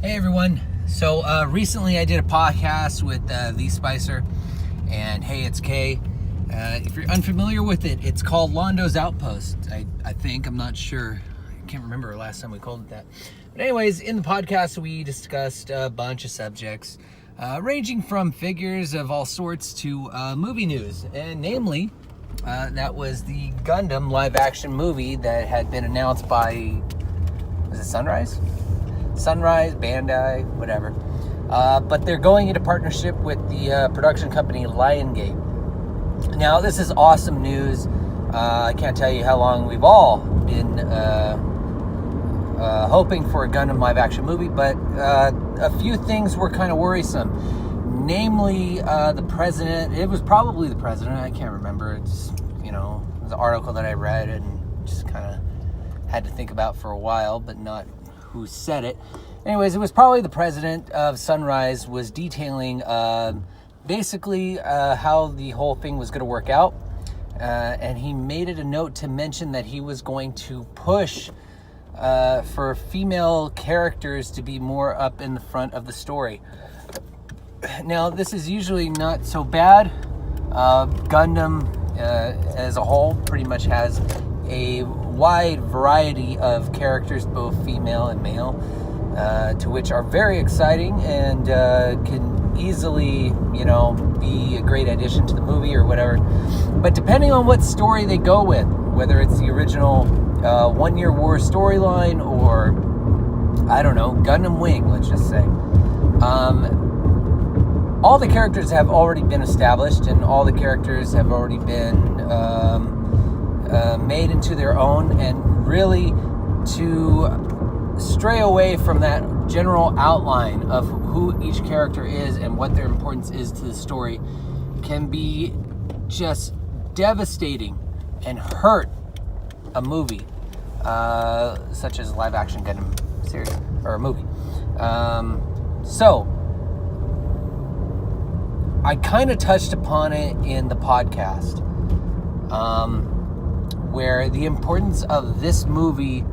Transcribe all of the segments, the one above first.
Hey everyone. So recently I did a podcast with Lee Spicer, and hey, it's Kay. If you're unfamiliar with it, it's called Londo's Outpost. I think, I'm not sure. I can't remember last time we called it that. But anyways, in the podcast we discussed a bunch of subjects, ranging from figures of all sorts to movie news, and namely, that was the Gundam live action movie that had been announced by, was it Sunrise, Bandai, whatever. But they're going into partnership with the production company Lionsgate. Now, this is awesome news. I can't tell you how long we've all been hoping for a Gundam live-action movie, but a few things were kind of worrisome. Namely, the president. It was probably the president. I can't remember. It's, it was an article that I read and just kind of had to think about for a while, but not who said it. Anyways, it was probably the president of Sunrise was detailing basically how the whole thing was going to work out. And he made it a note to mention that he was going to push for female characters to be more up in the front of the story. Now, this is usually not so bad. Gundam as a whole pretty much has a wide variety of characters, both female and male, to which are very exciting and can easily, be a great addition to the movie or whatever. But depending on what story they go with, whether it's the original One Year War storyline or, I don't know, Gundam Wing, let's just say, all the characters have already been established and all the characters have already been made into their own, and really to stray away from that general outline of who each character is and what their importance is to the story can be just devastating and hurt a movie such as a live action Gundam series or a movie. So I kind of touched upon it in the podcast, where the importance of this movie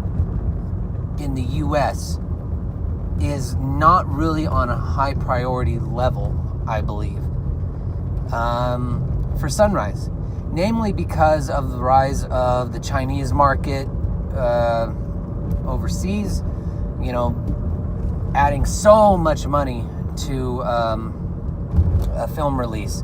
in the US is not really on a high priority level, I believe, for Sunrise. Namely because of the rise of the Chinese market overseas, adding so much money to a film release.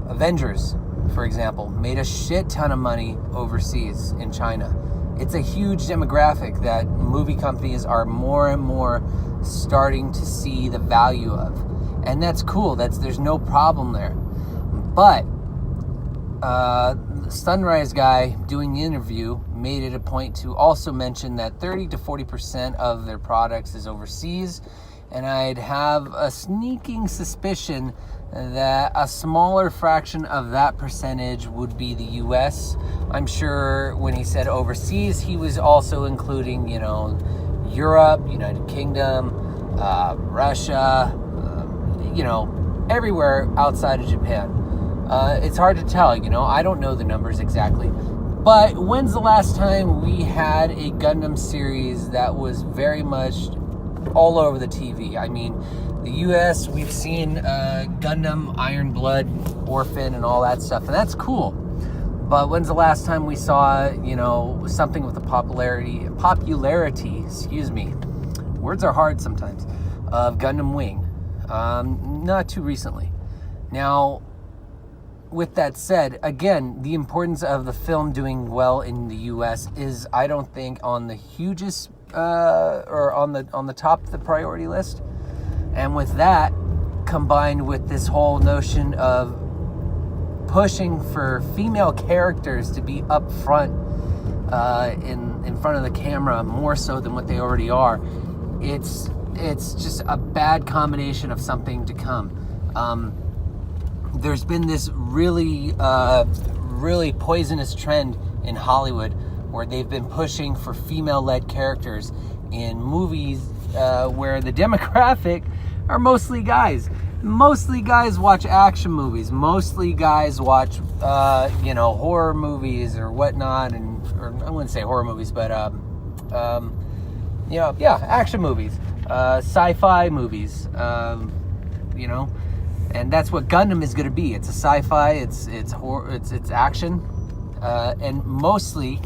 Avengers, for example, made a shit ton of money overseas in China. It's a huge demographic that movie companies are more and more starting to see the value of. And that's cool. There's no problem there. But the Sunrise guy doing the interview made it a point to also mention that 30 to 40% of their products is overseas. And I'd have a sneaking suspicion that a smaller fraction of that percentage would be the US. I'm sure when he said overseas, he was also including, Europe, United Kingdom, Russia, everywhere outside of Japan. It's hard to tell, I don't know the numbers exactly. But when's the last time we had a Gundam series that was very much all over the TV? I mean, the US, we've seen Gundam, Iron Blood, Orphan, and all that stuff, and that's cool. But when's the last time we saw, something with the popularity, words are hard sometimes, of Gundam Wing? Not too recently. Now, with that said, again, the importance of the film doing well in the US is, I don't think, on the hugest or on the top of the priority list. And with that, combined with this whole notion of pushing for female characters to be up front in front of the camera more so than what they already are, it's just a bad combination of something to come. There's been this really poisonous trend in Hollywood where they've been pushing for female-led characters in movies where the demographic are mostly guys. Mostly guys watch action movies. Mostly guys watch, horror movies or whatnot. Or I wouldn't say horror movies, but Yeah, action movies, sci-fi movies, and that's what Gundam is going to be. It's a sci-fi, it's horror, it's action, and mostly,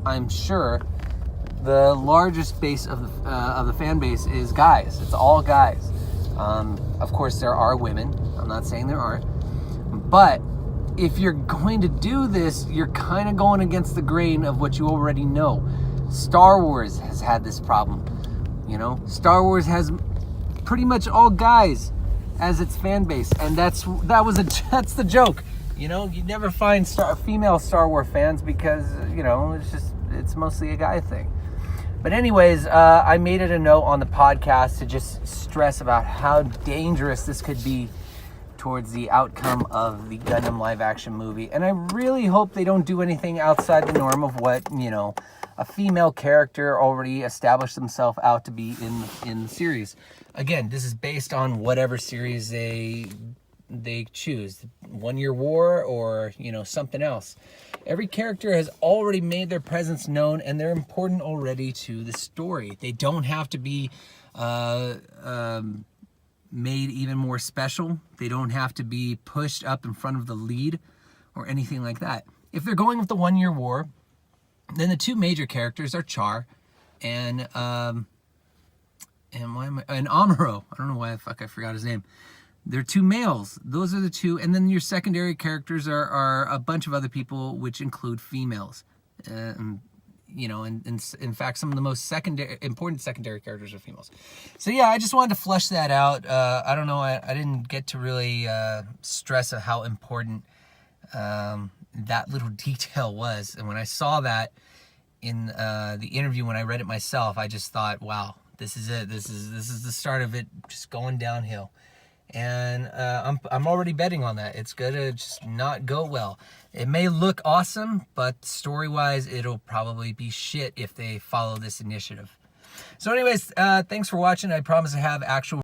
I'm sure, the largest base of the fan base is guys. It's all guys. Of course, there are women. I'm not saying there aren't, but if you're going to do this, you're kind of going against the grain of what you already know. Star Wars has had this problem. Star Wars has pretty much all guys as its fan base, and that's the joke. You never find female Star Wars fans because it's mostly a guy thing. But anyways, I made it a note on the podcast to just stress about how dangerous this could be towards the outcome of the Gundam live action movie. And I really hope they don't do anything outside the norm of what, a female character already established themselves out to be in the series. Again, this is based on whatever series they choose. 1 Year War or, something else. Every character has already made their presence known, and they're important already to the story. They don't have to be made even more special. They don't have to be pushed up in front of the lead or anything like that. If they're going with the 1 Year War, then the two major characters are Char and Amuro. I don't know why I forgot his name. They're two males. Those are the two. And then your secondary characters are a bunch of other people, which include females. And in fact, some of the most important secondary characters are females. So yeah, I just wanted to flesh that out. I don't know. I didn't get to really stress how important that little detail was. And when I saw that in the interview, when I read it myself, I just thought, wow, this is it. This is the start of it just going downhill. And I'm already betting on that. It's gonna just not go well. It may look awesome, but story-wise, it'll probably be shit if they follow this initiative. So anyways, thanks for watching. I promise to have actual